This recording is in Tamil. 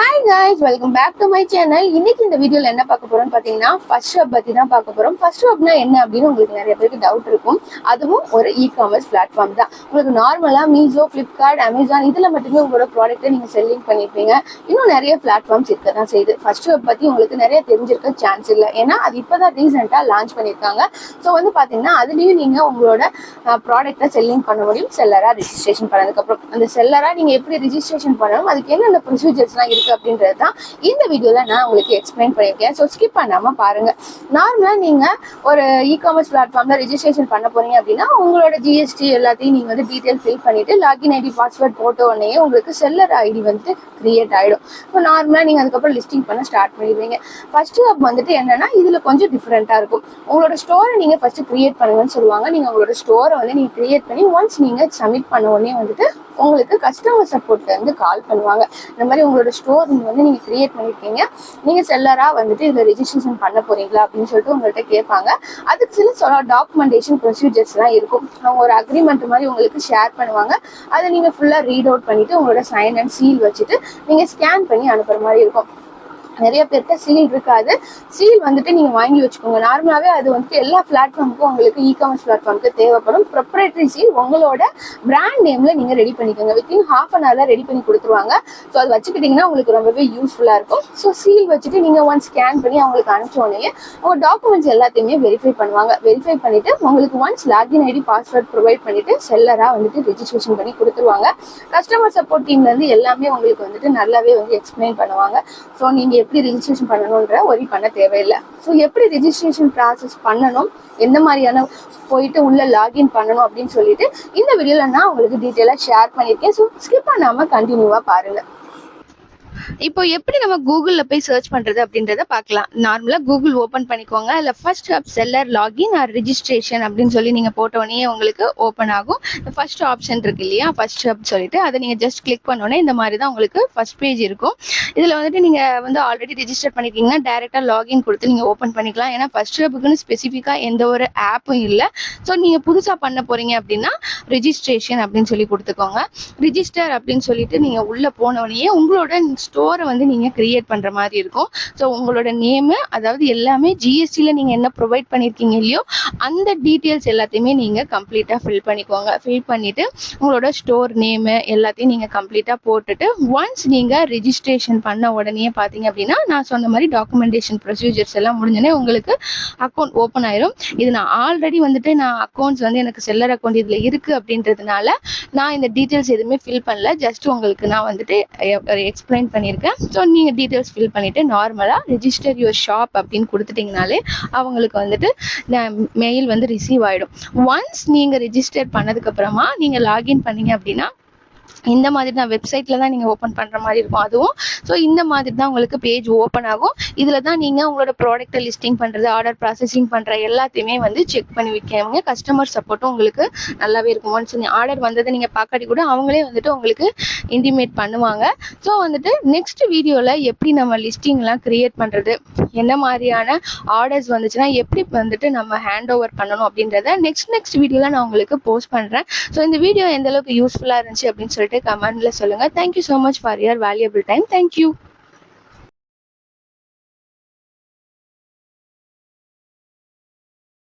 Hi guys, welcome back to my channel. இன்னைக்கு இந்த வீடியோல என்ன பார்க்க போறோம்னு பாத்தீங்கன்னா ஃபர்ஸ்ட் ஷாப் பத்தி தான் பார்க்க போறோம். ஃபர்ஸ்ட் ஷாப்னா என்ன அப்படின்னு உங்களுக்கு நிறைய பேருக்கு டவுட் இருக்கும். அதுவும் ஒரு இ-காமர்ஸ் பிளாட்ஃபார்ம் தான். உங்களுக்கு நார்மலா மீஷோ, ஃபிளிப்கார்ட், அமேசான் இதுல மட்டுமே உங்களோட ப்ராடக்ட்டை நீங்க செல்லிங் பண்ணிருப்பீங்க. இன்னும் நிறைய பிளாட்ஃபார்ம்ஸ் இருக்க தான் செய்யுது. ஃபர்ஸ்ட் ஷாப் பத்தி உங்களுக்கு நிறைய தெரிஞ்சிருக்க சான்ஸ் இல்லை. ஏன்னா அது இப்பதான் ரீசெண்டா லான்ச் பண்ணிருக்காங்க. ஸோ பாத்தீங்கன்னா அதுலயும் நீங்க உங்களோட ப்ராடக்ட்டை செல்லிங் பண்ண முடியும். செல்லரா ரெஜிஸ்ட்ரேஷன் பண்ணதுக்கு அப்புறம் அந்த செல்லரா நீங்க எப்படி ரெஜிஸ்ட்ரேஷன் பண்ணணும், அதுக்கு என்னென்ன ப்ரொசீஜர்ஸ்லாம் இருக்கு அப்படின்றது தான் இந்த வீடியோல நான் உங்களுக்கு எக்ஸ்பிளைன் பண்ணியிருக்கேன். ஸோ ஸ்கிப் பண்ணாம பாருங்க. நார்மலா நீங்க ஒரு இ-காமர்ஸ் பிளாட்ஃபார்ம்ல ரெஜிஸ்ட்ரேஷன் பண்ண போறீங்க அப்படின்னா உங்களோட ஜிஎஸ்டி எல்லாத்தையும் நீங்க டீடைல் ஃபில் பண்ணிட்டு லாகின் ஐடி பாஸ்வேர்ட் போட்ட உடனே உங்களுக்கு செல்லர் ஐடி கிரியேட் ஆயிடும். ஸோ நார்மலா நீங்க அதுக்கப்புறம் லிஸ்டிங் பண்ண ஸ்டார்ட் பண்ணிடுவீங்க. ஃபர்ஸ்ட் ஹப் என்னன்னா இதுல கொஞ்சம் டிஃப்ரெண்டா இருக்கும். உங்களோட ஸ்டோரை நீங்க ஃபர்ஸ்ட் கிரியேட் பண்ணுங்கன்னு சொல்லுவாங்க. நீங்க உங்களோட ஸ்டோரை நீங்க கிரியேட் பண்ணி ஒன்ஸ் நீங்க சப்மிட் பண்ண உடனே உங்களுக்கு கஸ்டமர் சப்போர்ட்ல இருந்து கால் பண்ணுவாங்க. இந்த மாதிரி உங்களோட ஸ்டோர் நீங்க கிரியேட் பண்ணிருக்கீங்க, நீங்க செல்லரா இதுல ரெஜிஸ்ட்ரேஷன் பண்ண போறீங்களா அப்படின்னு சொல்லிட்டு உங்கள்கிட்ட கேட்பாங்க. அதுக்கு சில டாக்குமெண்டேஷன் ப்ரொசீஜர்ஸ் எல்லாம் இருக்கும். அவங்க ஒரு அக்ரிமெண்ட் மாதிரி உங்களுக்கு ஷேர் பண்ணுவாங்க. அதை நீங்க ஃபுல்லா ரீட் அவுட் பண்ணிட்டு உங்களோட சைன் அண்ட் சீல் வச்சுட்டு நீங்க ஸ்கேன் பண்ணி அனுப்புற மாதிரி இருக்கும். நிறைய பேர்கிட்ட சீல் இருக்காது. சீல் நீங்க வாங்கி வச்சுக்கோங்க. நார்மலாவே அது எல்லா பிளாட்ஃபார்முக்கும் உங்களுக்கு இ-காமர்ஸ் பிளாட்ஃபார்முக்கு தேவைப்படும். ப்ரொப்ரைட்டரி சீல் உங்களோட பிராண்ட் நேம்ல நீங்க ரெடி பண்ணிக்கோங்க. வித்தின் ½ an hour ரெடி பண்ணி கொடுத்துருவாங்க. ஸோ அது வச்சுக்கிட்டீங்கன்னா உங்களுக்கு ரொம்பவே யூஸ்ஃபுல்லா இருக்கும். ஸோ சீல் வச்சுட்டு நீங்க ஒன்ஸ் ஸ்கேன் பண்ணி அவங்களுக்கு அனுப்பிச்ச உடனே உங்க டாக்குமெண்ட்ஸ் எல்லாத்தையுமே வெரிஃபை பண்ணுவாங்க. வெரிஃபை பண்ணிட்டு உங்களுக்கு once login ID password provide பண்ணிட்டு செல்லரா ரெஜிஸ்ட்ரேஷன் பண்ணி கொடுத்துருவாங்க. கஸ்டமர் சப்போர்ட் டீம்ல இருந்து எல்லாமே உங்களுக்கு நல்லாவே எக்ஸ்பிளைன் பண்ணுவாங்க. ஸோ நீங்க எப்படி ரெஜிஸ்ட்ரேஷன் பண்ணணும்ன்ற ஒரி பண்ண தேவையில்லை. ஸோ எப்படி ரெஜிஸ்ட்ரேஷன் ப்ராசஸ் பண்ணணும், எந்த மாதிரியான போயிட்டு உள்ள லாகின் பண்ணணும் அப்படின்னு சொல்லிட்டு இந்த வீடியோல நான் உங்களுக்கு டீட்டெயிலா ஷேர் பண்ணியிருக்கேன். ஸோ ஸ்கிப் பண்ணாம கண்டினியூவா பாருங்க. இப்போ எப்படி நம்ம கூகுள்ல போய் சர்ச் பண்றது அப்படின்றத பார்க்கலாம். நார்மலா கூகுள் ஓபன் பண்ணிக்கோங்க. இல்ல first hub seller login or registration அப்படின்னு சொல்லி நீங்க போட்டோடனே உங்களுக்கு ஓப்பன் ஆகும். ஃபர்ஸ்ட் ஆப்ஷன் இருக்கு இல்லையா, ஃபர்ஸ்ட் ஹப் சொல்லிட்டு அதை நீங்க ஜஸ்ட் கிளிக் பண்ணோன்னே இந்த மாதிரி தான் உங்களுக்கு ஃபர்ஸ்ட் பேஜ் இருக்கும். இதுல நீங்க ஆல்ரெடி ரெஜிஸ்டர் பண்ணிருக்கீங்கன்னா டைரக்டா லாகின் கொடுத்து நீங்க ஓப்பன் பண்ணிக்கலாம். ஏன்னா ஃபர்ஸ்ட் ஹப்புக்குன்னு ஸ்பெசிஃபிக்கா எந்த ஒரு ஆப்பும் இல்லை. ஸோ நீங்க புதுசா பண்ண போறீங்க அப்படின்னா ரெஜிஸ்ட்ரேஷன் அப்படின்னு சொல்லி கொடுத்துக்கோங்க. ரிஜிஸ்டர் அப்படின்னு சொல்லிட்டு நீங்க உள்ள போனோடனே உங்களோட ஸ்டோரை நீங்க கிரியேட் பண்ற மாதிரி இருக்கும். ஸோ உங்களோட நேம், அதாவது எல்லாமே ஜிஎஸ்டில நீங்க என்ன ப்ரொவைட் பண்ணிருக்கீங்க இல்லையோ அந்த டீட்டெயில்ஸ் எல்லாத்தையுமே நீங்க கம்ப்ளீட்டா ஃபில் பண்ணிக்கோங்க. ஃபில் பண்ணிட்டு உங்களோட ஸ்டோர் நேம் எல்லாத்தையும் நீங்க கம்ப்ளீட்டா போட்டுட்டு ஒன்ஸ் நீங்க ரெஜிஸ்ட்ரேஷன் பண்ண உடனே பாத்தீங்க அப்படின்னா நான் சொன்ன மாதிரி டாக்குமெண்டேஷன் ப்ரொசீஜர்ஸ் எல்லாம் முடிஞ்சோடனே உங்களுக்கு அக்கௌண்ட் ஓப்பன் ஆயிரும். இது நான் ஆல்ரெடி நான் அக்கௌண்ட்ஸ் எனக்கு செல்லர் அக்கௌண்ட் இதுல இருக்கு அப்படின்றதுனால நான் இந்த டீட்டெயில்ஸ் எதுவுமே ஃபில் பண்ணல. ஜஸ்ட் உங்களுக்கு நான் எக்ஸ்பிளைன் பண்ணியிருக்கேன். ஸோ நீங்கள் டீட்டெயில்ஸ் ஃபில் பண்ணிவிட்டு நார்மலாக ரெஜிஸ்டர் யுவர் ஷாப் அப்படின்னு கொடுத்துட்டிங்கனாலே அவங்களுக்கு மெயில் ரிசீவ் ஆகிடும். ஒன்ஸ் நீங்கள் ரெஜிஸ்டர் பண்ணதுக்கப்புறமா நீங்கள் லாகின் பண்ணீங்க அப்படின்னா இந்த மாதிரி தான் வெப்சைட்ல தான் நீங்க ஓப்பன் பண்ற மாதிரி இருக்கும். அதுவும் ஸோ இந்த மாதிரி தான் உங்களுக்கு பேஜ் ஓப்பன் ஆகும். இதுல தான் நீங்க உங்களோட ப்ராடக்ட்டை லிஸ்டிங் பண்றது, ஆர்டர் ப்ராசஸிங் பண்ற எல்லாத்தையுமே செக் பண்ணி வைக்காம கஸ்டமர் சப்போர்ட்டும் உங்களுக்கு நல்லாவே இருக்கும். ஒன்ஸ் ஆர்டர் வந்ததை நீங்க பார்க்காட்டி கூட அவங்களே உங்களுக்கு இன்டிமேட் பண்ணுவாங்க. ஸோ நெக்ஸ்ட் வீடியோல எப்படி நம்ம லிஸ்டிங்லாம் கிரியேட் பண்றது, என்ன மாதிரியான ஆர்டர்ஸ் வந்துச்சுன்னா எப்படி நம்ம ஹேண்ட் ஓவர் பண்ணணும் அப்படின்றத நெக்ஸ்ட் வீடியோல நான் உங்களுக்கு போஸ்ட் பண்றேன். ஸோ இந்த வீடியோ எந்த அளவுக்கு யூஸ்ஃபுல்லா இருந்துச்சு அப்படின்னு சொல்லிட்டு கமெண்ட்ல சொல்லுங்க. Thank you so much for your valuable time. Thank you.